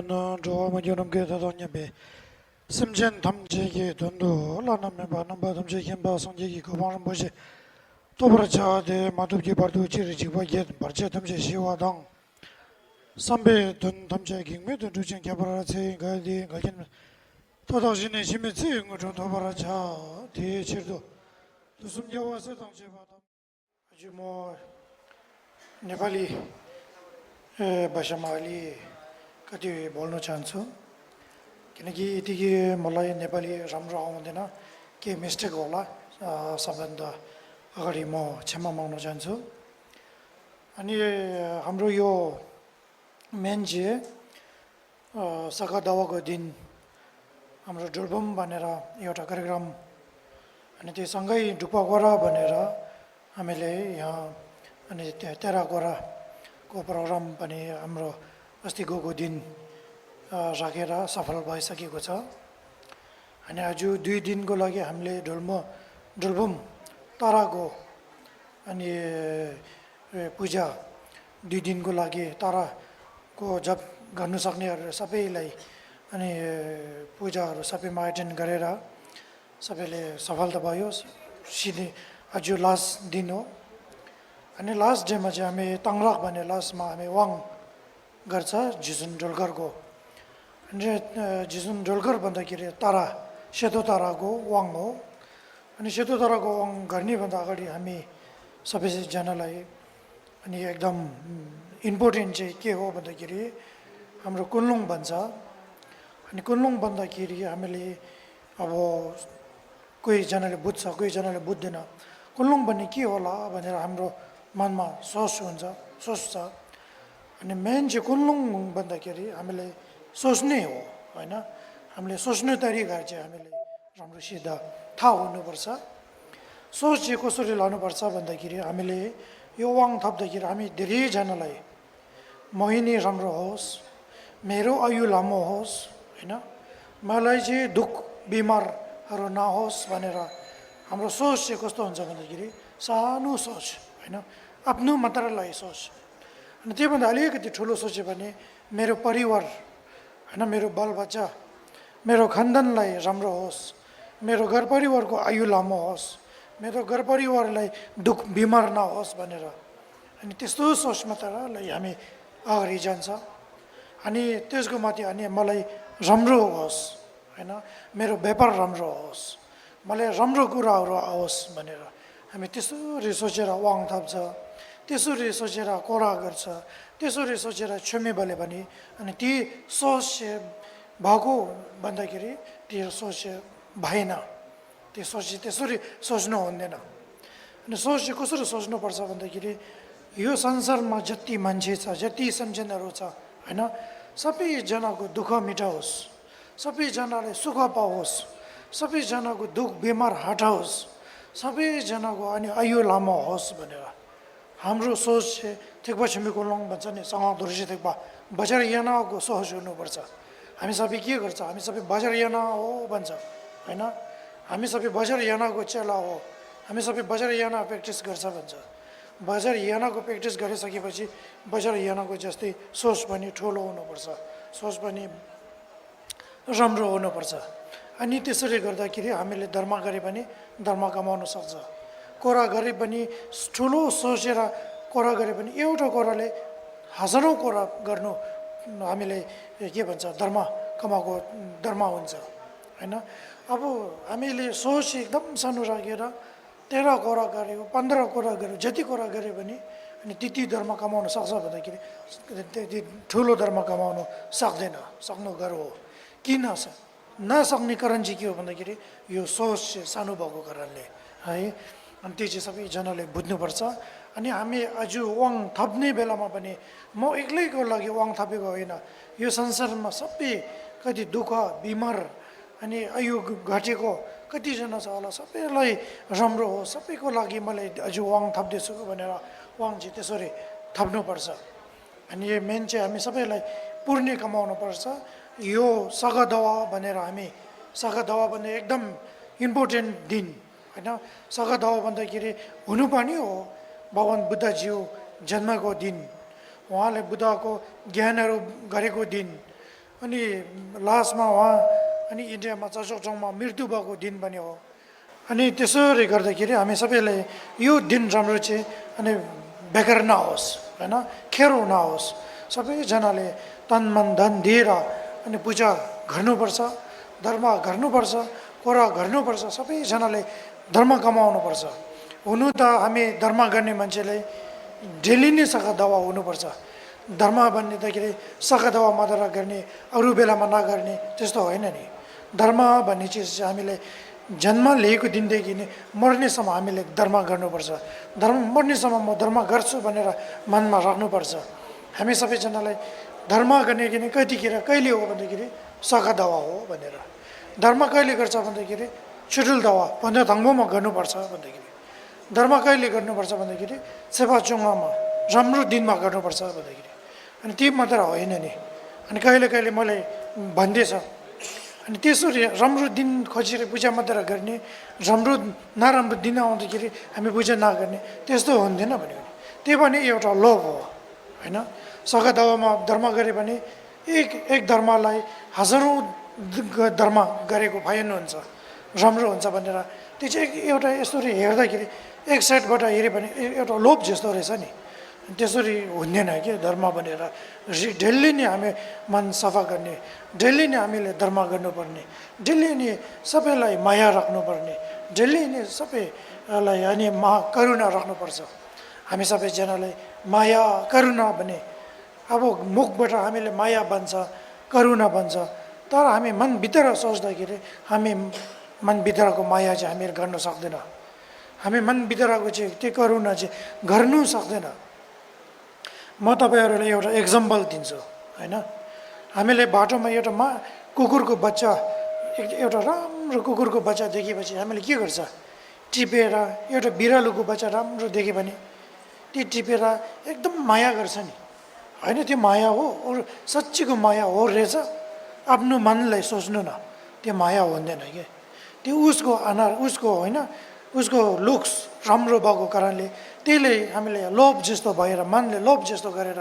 Bana Joa Majonam Geta Donyabe. Simjen Tamjeki Dundu, Laname Banamba Tamjeki Basanjeki Kumaran Boje. Tobraja de Matuki Bardu Chirijiba Get, Barchetamje Shiwa Dang. Sambe Dun Tamjeki Medu Dujan Kabarazi Gadi Gakin. Todajine Shimitsi Tobaraja, Ti Chirdo. Tusum Jawa Setang Shivata. Ajimo Nepali Bashamali Kati Bolno Chansu. किनकि यतिकै मलाई नेपाली राम्रो आउँदैन के mistake होला सबभन्दा अगाडि म क्षमा माग्न चाहन्छु अनि हाम्रो यो मेन चाहिँ सखा दावाको दिन हाम्रो डुल्बम भनेर एउटा कार्यक्रम अनि त्यससँगै डुपागोरा भनेर हामीले यहाँ अनि तेह्रगोराको प्रोग्राम पनि हाम्रो अस्ति गएको दिन राखेर सफल भइसकेको छ अनि आज 2 दिनको लागि हामीले डुल्बम ताराको अनि पूजा 2 दिनको लागि ताराको जप गर्न सक्नेहरू सबैलाई अनि पूजाहरू सबैमा एटेन्ड गरेर सबैले सफलता भयो सिधै आज लास्ट दिन हो अनि लास्ट डेमा चाहिँ हामी तङराक भन्ने लास्टमा हामी वाङ गर्छ जिजुन डोलकरको जिजुन डोलकर भन्दाखेरि तारा सेतो ताराको वाङ हो अनि सेतो ताराको वाङ गर्नेभन्दा अगाडि हामी सबैजनालाई अनि एकदम इम्पोर्टेन्ट चाहिँ के हो भन्दाखेरि हाम्रो कुन्लुङ भन्छ अनि कुन्लुङ भन्दाखेरि हामीले अब कोहीजनाले बुझ्छ कोहीजनाले बुझ्दैन कुन्लुङ भन्ने के होला भनेर हाम्रो मनमा सोच्छ अनि मेन चाहिँ कुन्लुङ भन्दाखेरि हामीले सोच्ने हो हैन हामीले सोच्ने तरिका चाहिँ हामीले राम्रोसित थाहा हुनुपर्छ सोच चाहिँ कसरी लानुपर्छ भन्दाखेरि हामीले यो वाङ थप्दाखेरि हामी धेरैजनालाई महिने राम्रो होस् मेरो आयु लामो होस् हैन मलाई चाहिँ दुःख बिमारहरू नहोस् भनेर हाम्रो सोच चाहिँ कस्तो हुन्छ भन्दाखेरि सानो सोच हैन आफ्नो मात्रलाई सोच अनि त्योभन्दा अलिकति ठुलो सोच्यो भने मेरो परिवार हैन मेरो बालबच्चा मेरो खानदानलाई राम्रो होस् मेरो घर परिवारको आयु लामो होस् मेरो घर परिवारलाई दुःख बिमार नहोस् भनेर अनि त्यस्तो सोचमा तरलाई हामी अगाडि जान्छ अनि त्यसको माथि अनि मलाई राम्रो होस् हैन मेरो व्यापार राम्रो होस् मलाई राम्रो कुराहरू आओस् भनेर हामी त्यसरी सोचेर वाङ थाप्छ त्यसरी सोचेर कोरा गर्छ त्यसरी सोचेर छुमे बले पनि अनि ती सोच भएको भन्दाखेरि त्यो सोच भएन त्यो सोच त्यसरी सोच्नु हुँदैन अनि सोच चाहिँ कसरी सोच्नुपर्छ भन्दाखेरि यो संसारमा जति मान्छे छ जति सम्झनाहरू छ हैन सबैजनाको दुःख मिटाओस् सबैजनाले सुख पाओस् सबैजनाको दुःख बिमार हटाओस् सबैजनाको अनि आयु लामो होस् भनेर हाम्रो सोच चाहिँ थेक्पा छिमेको लङ भन्छ नि सँग दुर्जी थेक्पा बजार यानाको सोच हुनुपर्छ हामी सबै के गर्छ हामी सबै बजार याना हो भन्छ हैन हामी सबै बजार यानाको चेला हो हामी सबै बजार याना प्र्याक्टिस गर्छ भन्छ बजार यानाको प्र्याक्टिस गरिसकेपछि बजार यानाको जस्तै सोच पनि ठुलो हुनुपर्छ सोच पनि राम्रो हुनुपर्छ अनि त्यसरी गर्दाखेरि हामीले धर्म गरे पनि धर्म कमाउन सक्छ कोरा गरे पनि ठुलो सोचेर कोरा गरे पनि एउटा कोराले हजारौँ कोरा गर्नु हामीले के भन्छ धर्म कमाएको धर्म हुन्छ हैन अब हामीले सोच एकदम सानो राखेर 13 कोरा गर्यो 15 कोरा गर्यो जति कोरा गरे पनि अनि त्यति धर्म कमाउन सक्छ भन्दाखेरि त्यति ठुलो धर्म कमाउन सक्दैन सक्नु गाह्रो हो किन नसक्ने कारण चाहिँ के हो भन्दाखेरि यो सोच सानो भएको कारणले है अनि त्यो चाहिँ सबैजनाले बुझ्नुपर्छ अनि हामी आज वाङ थप्ने बेलामा पनि म एक्लैको लागि वाङ थपेको होइन यो संसारमा सबै कति दुःख बिमार अनि आयु घटेको कतिजना छ होला सबैलाई राम्रो हो सबैको लागि मलाई आज वाङ थप्दैछु भनेर वाङ चाहिँ त्यसरी थप्नुपर्छ अनि यो मेन चाहिँ हामी सबैलाई पुण्य कमाउनुपर्छ यो सगदवा भनेर हामी सगदवा भन्ने एकदम इम्पोर्टेन्ट दिन हैन सगदवा भन्दाखेरि हुनुपर्ने हो भगवान बुद्धज्यू जन्मको दिन उहाँले बुद्धको ज्ञानहरू गरेको दिन अनि लास्टमा उहाँ अनि इन्डियामा चचोटमा मृत्यु भएको दिन पनि हो। अनि त्यसरी गर्दाखेरि हामी सबैले यो दिन राम्रो चाहिँ अनि बेकार नहोस् होइन, खेरो नहोस्, सबैजनाले तन मन धन दिएर अनि पूजा गर्नुपर्छ, धर्म गर्नुपर्छ, कुरा गर्नुपर्छ, सबैजनाले धर्म कमाउनुपर्छ। हुनु त हामी धर्म गर्ने मान्छेले डेली नै सखा दवा हुनुपर्छ। धर्म भन्दाखेरि सखा दवा मात्र गर्ने, अरू बेलामा नगर्ने त्यस्तो होइन नि। धर्म भन्ने चिज चाहिँ हामीले जन्म लिएको दिनदेखि नै मर्नेसम्म हामीले धर्म गर्नुपर्छ। मर्नेसम्म म धर्म गर्छु भनेर मनमा राख्नुपर्छ। हामी सबैजनालाई धर्म गर्ने कि कतिखेर कहिले हो भन्दाखेरि सखा दवा हो भनेर। धर्म कहिले गर्छ भन्दाखेरि सुडुल दवा भन्दा धङ्गोमा गर्नुपर्छ भन्दाखेरि। धर्म कहिले गर्नुपर्छ भन्दाखेरि सेवा चुङ्गामा राम्रो दिनमा गर्नुपर्छ भन्दाखेरि। अनि ती मात्र होइन नि, अनि कहिले कहिले मलाई भन्दैछ अनि त्यसरी राम्रो दिन खोजेर पूजा मात्र गर्ने, राम्रो नराम्रो दिन आउँदाखेरि हामी पूजा नगर्ने त्यस्तो हुँदैन भन्यो भने त्यो पनि एउटा लोभ हो होइन। सखा दवामा धर्म गरे भने एक धर्मलाई हजारौँ धर्म गरेको भएन हुन्छ, राम्रो हुन्छ भनेर त्यो चाहिँ एउटा यसरी हेर्दाखेरि एक साइडबाट हेऱ्यो भने एउटा लोभ जस्तो रहेछ नि। त्यसरी हुँदैन कि धर्म भनेर डेली नै हामी मन सफा गर्ने, डेली नै हामीले धर्म गर्नुपर्ने, डेली नै सबैलाई माया राख्नुपर्ने, डेली नै सबैलाई अनि करुणा राख्नुपर्छ। हामी सबैजनालाई माया करुणा भने अब मुखबाट हामीले माया भन्छ, करुणा भन्छ, तर हामी मनभित्र सोच्दाखेरि हामी मनभित्रको माया चाहिँ हामीले गर्न सक्दैन। हामी मनभित्रको चाहिँ त्यो करुणा चाहिँ गर्नु सक्दैन। म तपाईँहरूलाई एउटा एक्जाम्पल दिन्छु होइन। हामीले बाटोमा एउटा कुकुरको बच्चा, एउटा राम्रो कुकुरको बच्चा देखेपछि हामीले के गर्छ, टिपेर, एउटा बिरालोको बच्चा राम्रो देख्यो भने त्यो टिपेर एकदम माया गर्छ नि होइन। त्यो माया हो, सच्चीको माया हो रहेछ। आफ्नो मनलाई सोच्नु न, त्यो माया हुँदैन कि त्यो उसको अनुहार, उसको होइन, उसको लुक्स राम्रो भएको कारणले त्यसले हामीले लोभ जस्तो भएर, मनले लोभ जस्तो गरेर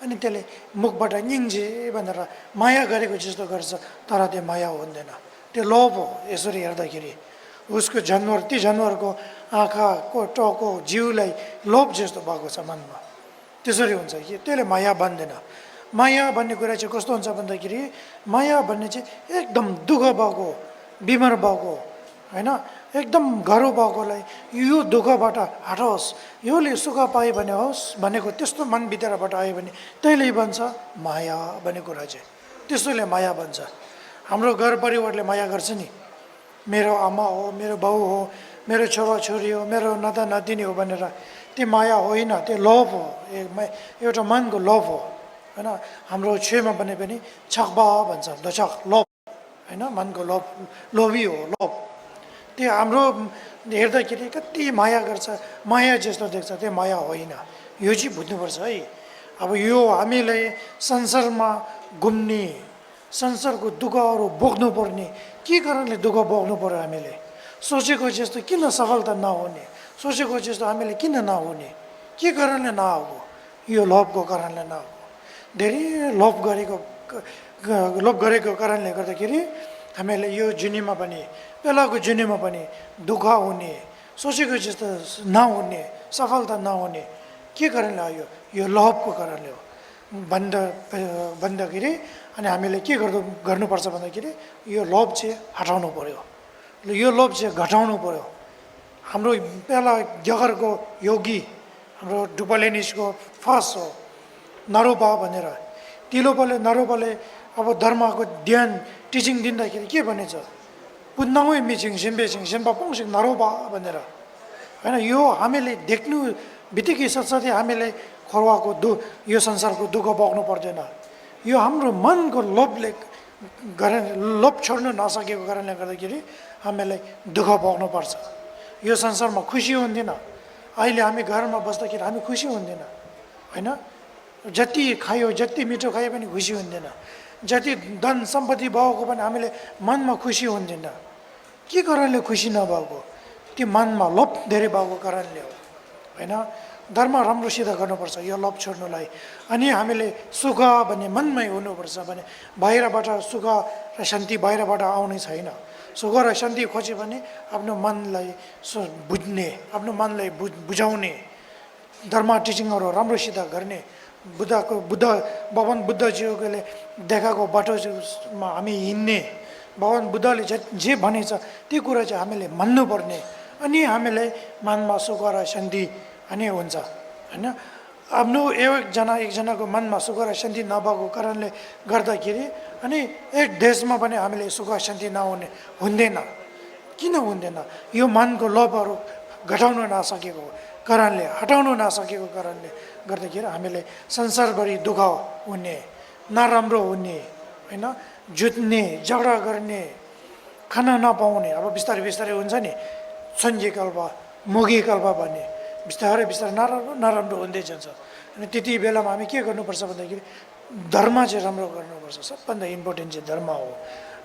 अनि त्यसले मुखबाट निङ्जे भनेर माया गरेको जस्तो गर्छ, तर त्यो माया हुँदैन, त्यो लोभ हो। यसरी हेर्दाखेरि उसको जनावर, ती जनावरको आँखाको टाउको जिउलाई लोभ जस्तो भएको छ मनमा, त्यसरी हुन्छ कि त्यसले माया बन्दैन। माया भन्ने कुरा चाहिँ कस्तो हुन्छ भन्दाखेरि माया भन्ने चाहिँ एकदम दुःख भएको, बिमार भएको होइन, एकदम गाह्रो भएकोलाई यो दुःखबाट हटाओस्, योले सुख पायो भने होस् भनेको त्यस्तो मनभित्रबाट आयो भने त्यहीले बन्छ माया भन्ने कुरा चाहिँ, त्यसोले माया बन्छ। हाम्रो घर परिवारले माया गर्छ नि, मेरो आमा हो, मेरो बाउ हो, मेरो छोराछोरी हो, मेरो नाता नातिनी हो भनेर, त्यो माया होइन, त्यो लोभ हो, एउटा मनको लोभ हो होइन। हाम्रो छेउमा भने पनि छक्बा भन्छ, दछक लोभ होइन, मनको लोभ, लोभी हो लोभ। त्यो हाम्रो हेर्दाखेरि कति माया गर्छ, माया जस्तो देख्छ, त्यो माया होइन। यो चाहिँ बुझ्नुपर्छ है। अब यो हामीले संसारमा घुम्ने, संसारको दुःखहरू बोक्नुपर्ने, के कारणले दुःख बोक्नु पर्यो हामीले? सोचेको जस्तो किन सफलता नहुने, सोचेको जस्तो हामीले किन नहुने, के कारणले नआएको? यो लोभको कारणले नआएको। धेरै लोभ गरेको कारणले गर्दाखेरि हामीले यो जुनीमा पनि, बेलाको जुनीमा पनि दुःख हुने, सोचेको जस्तो नहुने, सफलता नहुने के कारणले आयो? यो लोभको कारणले हो भन्दाखेरि अनि हामीले के गर्नुपर्छ भन्दाखेरि यो लोभ चाहिँ हटाउनु पर्यो, यो लोभ चाहिँ घटाउनु पर्यो। हाम्रो बेला जगरको योगी, हाम्रो डुपालेनिसको फर्स्ट हो नरोपा भनेर। तिलोपाले नरोपाले अब धर्मको ध्यान टिचिङ दिँदाखेरि के भनेछ, पुन्नाउ मिचिङ सिम्बेसिङ सिम्बा पुङसिङ नरोपा भनेर होइन। यो हामीले देख्नु बित्तिकै साथसाथै हामीले खरुवाको यो संसारको दुःख बोक्नु पर्दैन। यो हाम्रो मनको लोभले लोभ छोड्नु नसकेको कारणले गर्दाखेरि हामीलाई दुःख बोक्नुपर्छ। यो संसारमा खुसी हुँदैन। अहिले हामी घरमा बस्दाखेरि हामी खुसी हुँदैन होइन। जति खायो, जति मिठो खायो पनि खुसी हुँदैन, जति धन सम्पत्ति भएको पनि हामीले मनमा खुसी हुँदैन। के कारणले खुसी नभएको? त्यो मनमा लोभ धेरै भएको कारणले हो होइन। धर्म राम्रो सिधा गर्नुपर्छ यो लोभ छोड्नुलाई। अनि हामीले सुख भन्ने मनमै हुनुपर्छ भने बाहिरबाट सुख र शान्ति बाहिरबाट आउने छैन। सुख र शान्ति खोज्यो भने आफ्नो मनलाई बुझ्ने, आफ्नो मनलाई बुझाउने, धर्म टिचिङहरू राम्रो सिधा गर्ने, भगवान बुद्धज्यूले देखाएको बाटोमा हामी हिँड्ने, भगवान बुद्धले जे भनेछ त्यो कुरा चाहिँ हामीले मान्नुपर्ने। अनि हामीलाई मनमा सुख र शान्ति अनि हुन्छ होइन। आफ्नो एकजनाको मनमा सुख र शान्ति नभएको कारणले गर्दाखेरि अनि एक देशमा पनि हामीले सुख शान्ति हुँदैन। किन हुँदैन? यो मनको लोभहरू घटाउन नसकेको कारणले, हटाउन नसकेको कारणले गर्दाखेरि हामीले संसारभरि दुःख हुने, नराम्रो हुने होइन, जुत्ने, झगडा गर्ने, खाना नपाउने। अब बिस्तारै बिस्तारै हुन्छ नि सन्झिकल्प मोगीकल्प भन्ने, बिस्तारै बिस्तारै नराम्रो हुँदै जान्छ। अनि त्यति बेलामा हामी के गर्नुपर्छ भन्दाखेरि धर्म चाहिँ राम्रो गर्नुपर्छ। सबभन्दा इम्पोर्टेन्ट चाहिँ धर्म हो।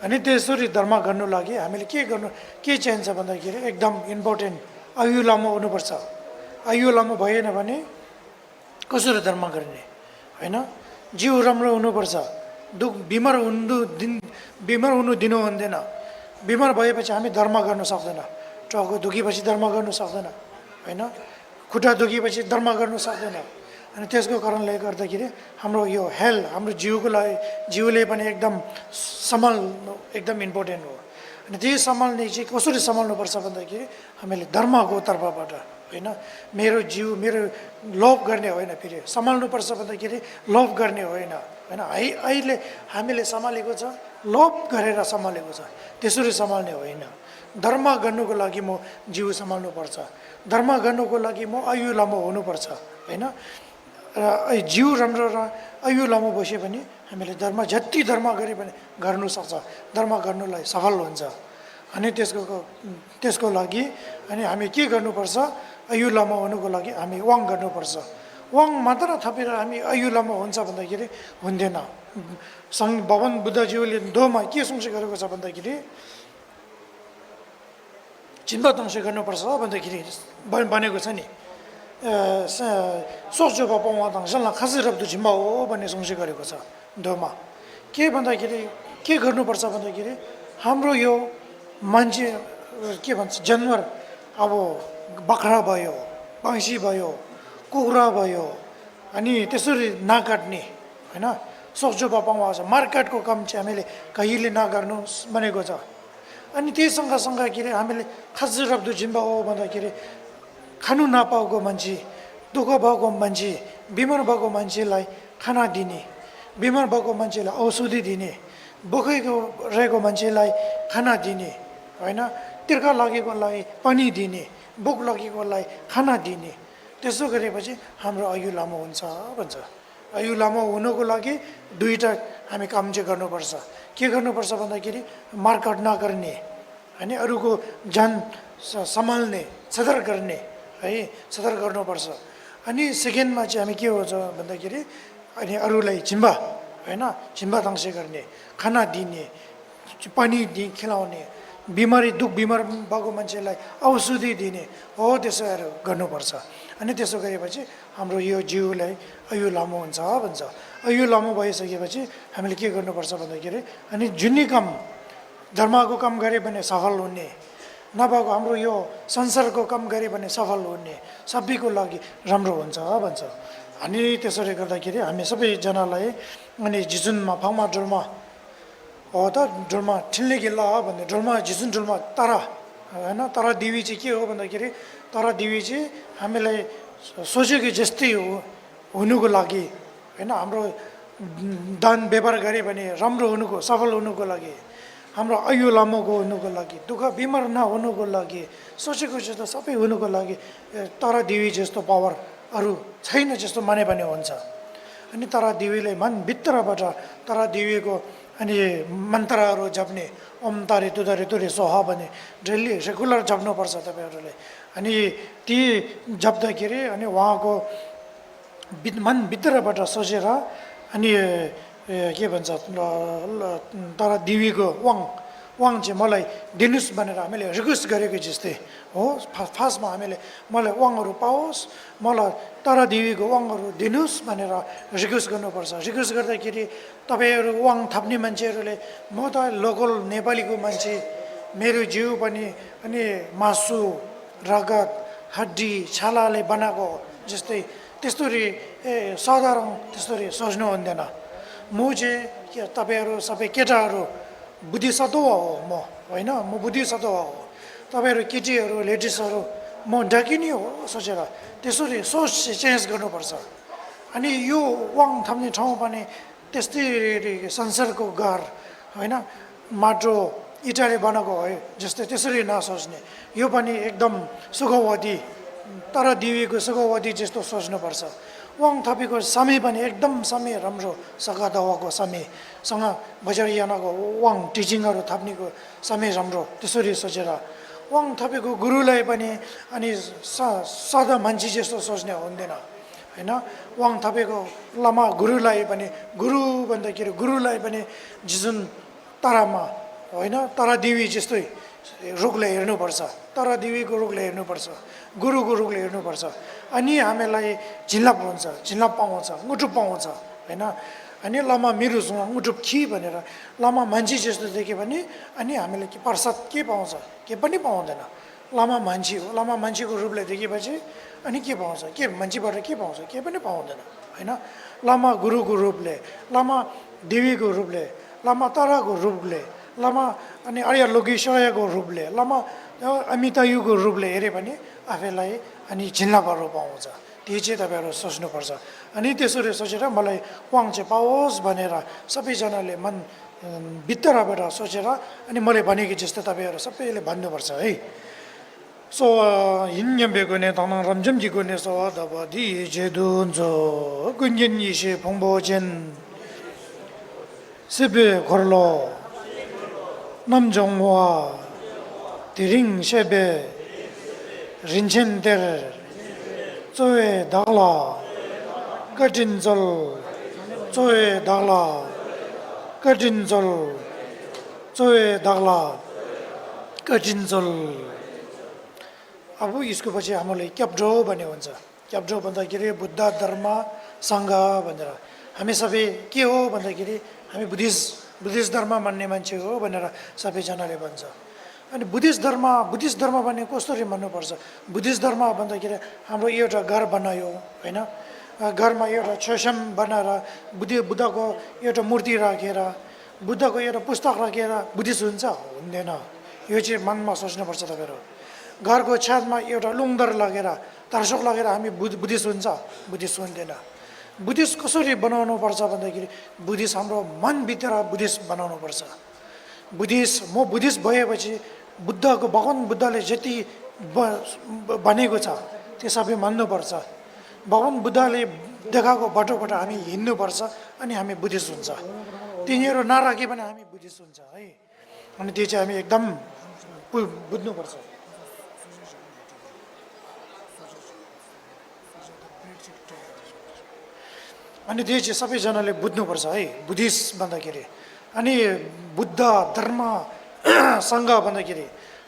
अनि त्यसरी धर्म गर्नु लागि हामीले के चाहिन्छ भन्दाखेरि एकदम इम्पोर्टेन्ट आयु लामो हुनुपर्छ। आयु लामो भएन भने कसरी धर्म गर्ने होइन। जिउ राम्रो हुनुपर्छ। बिमार हुनु दिनु हुँदैन। बिमार भएपछि हामी धर्म गर्न सक्दैन। टाउको दुखेपछि धर्म गर्न सक्दैन होइन, खुट्टा दुखेपछि धर्म गर्न सक्दैन। अनि त्यसको कारणले गर्दाखेरि हाम्रो यो हेल्थ, हाम्रो जिउले पनि एकदम सम्हाल्नु एकदम इम्पोर्टेन्ट हो। अनि त्यही सम्हाल्ने चाहिँ कसरी सम्हाल्नुपर्छ भन्दाखेरि हामीले धर्मको तर्फबाट होइन, मेरो जिउ मेरो लोभ गर्ने होइन, फेरि सम्हाल्नुपर्छ भन्दाखेरि लोभ गर्ने होइन होइन। अहिले हामीले सम्हालेको छ, लोभ गरेर सम्हालेको छ, त्यसरी सम्हाल्ने होइन। धर्म गर्नुको लागि म जिउ सम्हाल्नुपर्छ, धर्म गर्नुको लागि म आयु लामो हुनुपर्छ होइन। र जिउ राम्रो र आयु लामो बस्यो भने हामीले जति धर्म गरे पनि गर्नु सक्छ, धर्म गर्नुलाई सफल हुन्छ। अनि त्यसको लागि अनि हामी के गर्नुपर्छ, आयु लामो हुनुको लागि हामी वाङ गर्नुपर्छ। वाङ मात्र थपेर हामी आयु लामो हुन्छ भन्दाखेरि हुँदैन। भगवान बुद्धज्यूले दोमा के सँगै गरेको छ भन्दाखेरि चिन्ता दंश गर्नुपर्छ भन्दाखेरि बनेको छ नि, सोच्यो बाबा दंशलाई खासै रब्दु झिम्बा हो भन्ने सँगै गरेको छ दोमा। के भन्दाखेरि के गर्नुपर्छ भन्दाखेरि हाम्रो यो मान्छे के भन्छ जनावर, अब बाख्रा भयो, भैँसी भयो, कुखुरा भयो, अनि त्यसरी नकाट्ने होइन। सोच्यो बाबा छ मार्केटको काम चाहिँ हामीले कहिले नगर्नु भनेको छ। अनि त्यही सँगसँगै हामीले खासै रब्दु झिम्बा हो भन्दाखेरि खानु नपाएको मान्छे, दुःख भएको मान्छे, बिमार भएको मान्छेलाई खाना दिने, बिमार भएको मान्छेलाई औषधि दिने, भोकेको रहेको मान्छेलाई खाना दिने होइन, तिर्खा लागेकोलाई पानी दिने, भोक लागेकोलाई खाना दिने। त्यसो गरेपछि हाम्रो आयु लामो हुन्छ भन्छ। आयु लामो हुनुको लागि दुईवटा हामी काम चाहिँ गर्नुपर्छ। के गर्नुपर्छ भन्दाखेरि मार्केट नगर्ने अनि अरूको ज्यान सम्हाल्ने, सदर गर्ने है, सदर गर्नुपर्छ। अनि सेकेन्डमा चाहिँ हामी के हुन्छ भन्दाखेरि अनि अरूलाई झिम्बा होइन, झिम्बा दंशे गर्ने, खाना दिने, पानी खिलाउने, बिमार भएको मान्छेलाई औषधि दिने हो, त्यसोहरू गर्नुपर्छ। अनि त्यसो गरेपछि हाम्रो यो जिउलाई आयु लामो हुन्छ भन्छ। आयु लामो भइसकेपछि हामीले के गर्नुपर्छ भन्दाखेरि अनि जुनै काम धर्मको काम गऱ्यो भने सफल हुने, नभएको हाम्रो यो संसारको काम गऱ्यो भने सफल हुने, सबैको लागि राम्रो हुन्छ भन्छ। अनि त्यसरी गर्दाखेरि हामी सबैजनालाई अनि जिजुनमा फाङमा डोल्मा हो त, डोल्मा ठिल्ने गिल्ला हो भन्ने, डोल्मा जिजुन डोल्मा तारा होइन। तारा देवी चाहिँ के हो भन्दाखेरि तारा देवी चाहिँ हामीलाई सोचेको जस्तै हुनुको लागि होइन, हाम्रो दान व्यवहार गऱ्यो भने राम्रो हुनुको, सफल हुनुको लागि, हाम्रो आयु लामोको हुनुको लागि, दुःख बिमार नहुनुको लागि, सोचेको जस्तो सबै हुनुको लागि तारा देवी जस्तो पावर अरू छैन जस्तो माने पनि हुन्छ। अनि तारा देवीलाई मनभित्रबाट तारा देवीको अनि मन्त्रहरू जप्ने, ओम तारे तुदारे तुरे सोहा भने डेली रेगुलर जप्नुपर्छ तपाईँहरूले। अनि ती जप्दाखेरि अनि उहाँको मनभित्रबाट सोचेर अनि के भन्छ तारा देवीको उहाँ चाहिँ मलाई दिनुहोस् भनेर हामीले रिक्वेस्ट गरेको जस्तै हो। फर्स्टमा हामीले मलाई उहाँहरू पाओस्, मलाई तारा देवीको उहाँहरू दिनुहोस् भनेर रिक्वेस्ट गर्नुपर्छ। रिक्वेस्ट गर्दाखेरि तपाईँहरू उहाँ थप्ने मान्छेहरूले म त लोकल नेपालीको मान्छे, मेरो जिउ पनि अनि मासु रगत हड्डी छालाले बनाएको जस्तै त्यस्तोरी साधारण त्यस्तोरी सोच्नु हुँदैन। म चाहिँ के तपाईँहरू सबै केटाहरू बुद्धिसत्व हो म, होइन म बुद्धिसत्व हो। तपाईँहरू केटीहरू लेडिजहरू म डाकिनी हो सोचेर त्यसरी सोच चेन्ज गर्नुपर्छ। अनि यो वाङ थाम्ने ठाउँ पनि त्यस्तै संसारको घर होइन, माटो इँटाले बनाएको हो जस्तै त्यसरी नसोच्ने। यो पनि एकदम सुखवादी तर देवीको सुखवादी जस्तो सोच्नुपर्छ। वाङ थपीको समय पनि एकदम समय राम्रो सघा दवाको समयसँग बजारियानाको वाङ टिचिङहरू थप्नेको समय राम्रो त्यसरी सोचेर वाङ थपेको गुरुलाई पनि अनि सादा मान्छे जस्तो सोच्ने हुँदैन होइन। वाङ थपेको लामा गुरुलाई पनि गुरु भन्दाखेरि गुरुलाई पनि जुन तारामा होइन तारा देवी जस्तै रूपले हेर्नुपर्छ, तारा देवीको रूपले हेर्नुपर्छ, गुरुको रूपले हेर्नुपर्छ। अनि हामीलाई झिल्लाप हुन्छ, झिल्लाप पाउँछ, मुटुप पाउँछ होइन। अनि लामा मिरुसँग मुटुप खी भनेर लामा मान्छे जस्तो देख्यो भने अनि हामीले के प्रसाद के पाउँछ, के पनि पाउँदैन। लामा मान्छे हो, लामा मान्छेको रूपले देखेपछि अनि के पाउँछ, के मान्छेबाट के पाउँछ, के पनि पाउँदैन होइन। लामा गुरुको रूपले, लामा देवीको रूपले, लामा ताराको रूपले, लामा अनि आर्य लोकेश्वरको रूपले, लामा अमितायुको रूपले हेऱ्यो भने आफैलाई अनि झिल्लापहरू पाउँछ। त्यो चाहिँ तपाईँहरू सोच्नुपर्छ। अनि त्यसरी सोचेर मलाई वाङ चाहिँ पाओस् भनेर सबैजनाले मन भित्रबाट सोचेर अनि मैले भनेको जस्तो तपाईँहरू सबैले भन्नुपर्छ है। सो हिन्यम्बेकोने तन रमजमजीकोने सो दबदी जेदुन्जो गुन्जेन इसे फुङबोजेन सिबे खोर्लो 남정화 디링 셰베 린첸데르 조에 달라 거진절 조에 달라 거진절 조에 달라 거진절 अब यसको पछि हामीले क्याप्ड्रो भन्ने हुन्छ। क्याप्ड्रो भन्दाखेरि बुद्ध धर्म सङ्घ भनेर हामी सबै के हो भन्दाखेरि हामी बुद्धिस्ट धर्म मान्ने मान्छे हो भनेर सबैजनाले भन्छ। अनि बुद्धिस्ट धर्म भन्ने कसरी मान्नुपर्छ? बुद्धिस्ट धर्म भन्दाखेरि हाम्रो एउटा घर बनायो होइन, घरमा एउटा छेसम बनाएर बुद्धको एउटा मूर्ति राखेर बुद्धको एउटा पुस्तक राखेर बुद्धिस्ट हुन्छ हुँदैन। यो चाहिँ मनमा सोच्नुपर्छ तपाईँहरू। घरको छतमा एउटा लुङदर लगेर तर्सक लगेर हामी बुद्धिस्ट हुन्छ, बुद्धिस्ट हुँदैन। बुद्धिस्ट कसरी बनाउनु पर्छ भन्दाखेरि बुद्धिस्ट हाम्रो मनभित्र बुद्धिस्ट बनाउनुपर्छ। म बुद्धिस्ट भएपछि बुद्धको भगवान् बुद्धले जति भनेको छ त्यो सबै मान्नुपर्छ। भगवान् बुद्धले देखाएको बाटोबाट हामी हिँड्नुपर्छ अनि हामी बुद्धिस्ट हुन्छ। तिनीहरू नराखे भने हामी बुद्धिस्ट हुन्छ है। अनि त्यो चाहिँ हामी एकदम बुझ्नुपर्छ। अनि त्यो चाहिँ सबैजनाले बुझ्नुपर्छ है बुद्धिस्ट भन्दाखेरि। अनि बुद्ध धर्म सङ्घ भन्दाखेरि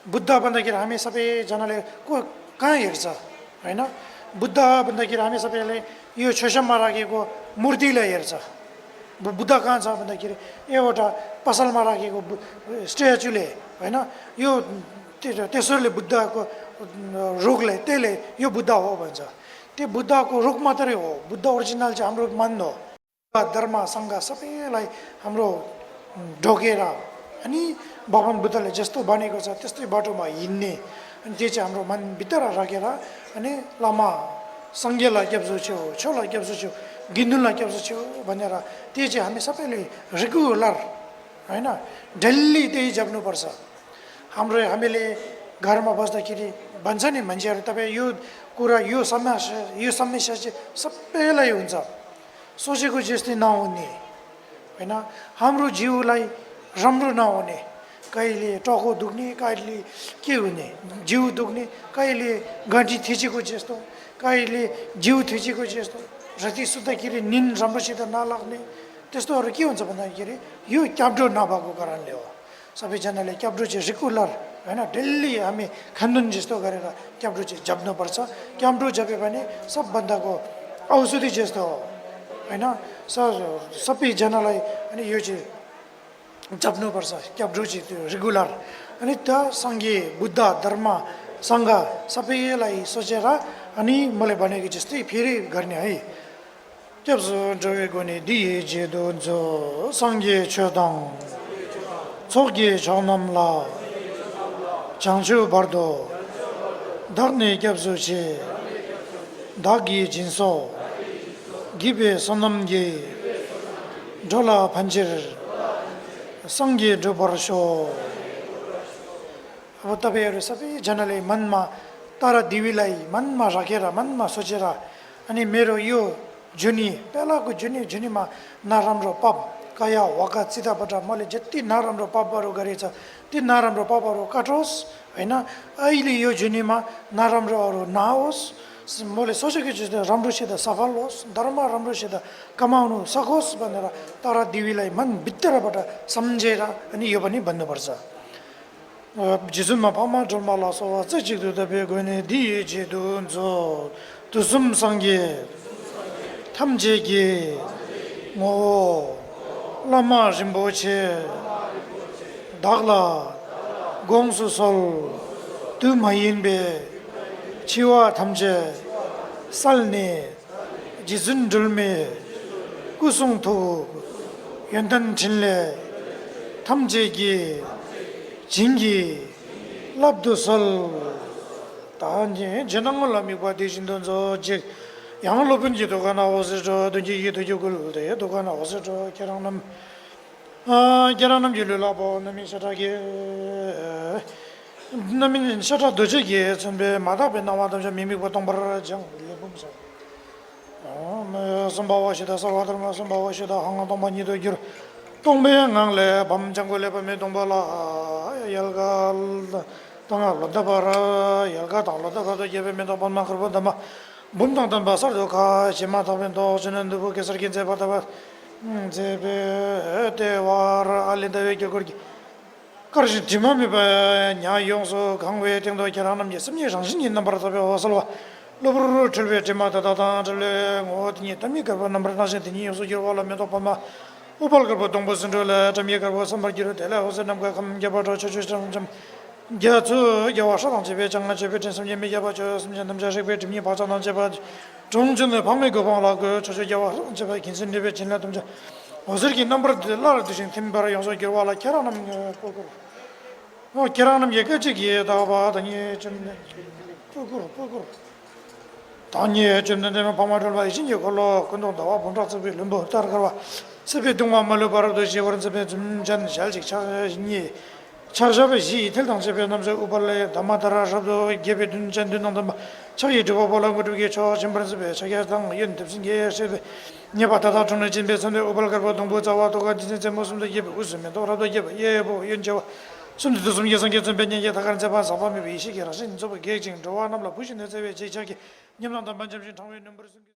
बुद्ध भन्दाखेरि हामी सबैजनाले कहाँ हेर्छ होइन। बुद्ध भन्दाखेरि हामी सबैले यो छेसममा राखेको मूर्तिलाई हेर्छ। बुद्ध कहाँ छ भन्दाखेरि एउटा पसलमा राखेको स्ट्याचुले होइन, यो तेस्रोले बुद्धको रुखले त्यसले यो बुद्ध हो भन्छ। त्यो बुद्धको रुख मात्रै हो, बुद्ध ओरिजिनल चाहिँ हाम्रो मन हो। धर्म सङ्घ सबैलाई हाम्रो ढोकेर अनि भगवान् बुद्धले जस्तो भनेको छ त्यस्तै बाटोमा हिँड्ने। अनि त्यो चाहिँ हाम्रो मनभित्र राखेर अनि लामा सङ्घेलाई क्याप्सु छु, छोलाई क्याप्सु छु, गिन्दुलाई क्याप्सु छु भनेर त्यो चाहिँ हामी सबैले रेगुलर होइन डेली त्यही जप्नुपर्छ। हामीले घरमा बस्दाखेरि भन्छ नि मान्छेहरू तपाईँ यो कुरा यो समस्या चाहिँ सबैलाई हुन्छ, सोचेको जस्तै नहुने होइन। हाम्रो जिउलाई राम्रो नहुने, कहिले टाउको दुख्ने, कहिले के हुने जिउ दुख्ने, कहिले घाँटी थिचेको जस्तो, कहिले जिउ थिचेको जस्तो, राति सुत्दाखेरि निन्द राम्रोसित नलाग्ने, त्यस्तोहरू के हुन्छ भन्दाखेरि यो क्याप्डो नभएको कारणले हो। सबैजनाले क्याब्रो चाहिँ रेगुलर होइन डेली हामी खानुन जस्तो गरेर क्याब्रो चाहिँ जप्नुपर्छ क्याब्रो जप्यो भने सबभन्दाको औषधि जस्तो हो होइन सबैजनालाई अनि यो चाहिँ जप्नुपर्छ क्याब्रो चाहिँ त्यो रेगुलर अनि त्यो सङ्घीय बुद्ध धर्म सङ्घ सबैलाई सोचेर अनि मैले भनेको जस्तै फेरि गर्ने है 접수적이고니 디제도 저 상계 최당 초기 전남라 장주 버도 당내 접수시 다기 진소 기베 선남기 졸라 반질 상계 저버쇼 अबतबेहरु सबैजनाले मनमा तर दिवीलाई मनमा राखेर मनमा सोचेर अनि मेरो यो जुनी बेलाको जुनीमा नराम्रो पाप कया वाका चिताबाट मैले जति नराम्रो पापहरू गरेछ ती नराम्रो पापहरू काटोस् हैन अहिले यो जुनीमा नराम्रोहरू नआओस् मैले सोचेको छु राम्रोसित सफल होस् धर्म राम्रोसित कमाउनु सकोस् भनेर तर दिवीलाई मन भित्रबाट सम्झेर अनि यो पनि भन्नुपर्छ 지금만 밤만 좀 말라서 저지도 대변에 디제도 저 두숨 상계 탐제기 뭐 라마 심보체 다글라 공수설 두마인베 치와 탐제 살네 지순들메 구송토 연단 진례 탐제기 진기 랍도설 단지 전항을람이 과대신던 저즉 양을 높은 지도가 나와서 저 든지 이도 적을 돼 도가 나와서 저 계란남 계란남 줄라보 남이 사다게 남이 사다 도저게 선배 마다베 나와도 저 미미 보통 버러정 레봄서 뭐 선바와시다 서와들마 선바와시다 항아도 많이도 길 동배양강래 밤장골래 밤에 동발라 열갈 당할 러다바라 열가 당러다가도 예배면도 밤만 그러다마 문당단 바서도 가 지마다면도 저는 누구 개설긴 제바다바 제베 대와라 알린다에 겨거기 그러지 지마미 바 냐용서 강외 등도 결함 예습니 정신 있는 바라서 와서 로브로 틀베 지마다다다 틀레 어디니 담이 그 넘버 나세더니 요소 저올라면도 밤마 우발거버 동부선들에 점이거버 선박기로 대라 호서 남과 감겨버려 저주점 좀 겨주 여와서랑 집에 장나 집에 전섬에 미야버저 섬전 남자식 배 dim이 바자난 제바 종전의 밤에 그 방라고 저저 여와 제바 긴선집에 진나 좀 어설기 넘버 들라 드신 팀바라 용서 겨와라 계란함 고고 계란함 얘기지기에 다바더니 좀 고고 단위에 좀 되면 밤마를 봐야지 이걸로 근동 나와 본다 집에 름보 따라가 집에 동안 말로 바라도 지원은 집에 좀전 잘직 차니 차잡이 틀당 집에 남자 우발레 담아다라서도 geb에 든전든는데 저기 저거 보라고 그게 저 짐벌집에 저기 당 연습신 게 집에 네바다다 전에 집에서 우발가고 동부 자와도가 진짜 모습도 geb에 웃으면 돌아도 geb에 예보 연저 손도 좀 예상게 좀 변년에 다가는 잡아 사범이 비시기라서 저거 계획 좋아 남라 부신의 집에 제작이 냠남단 반점신 당회 넘버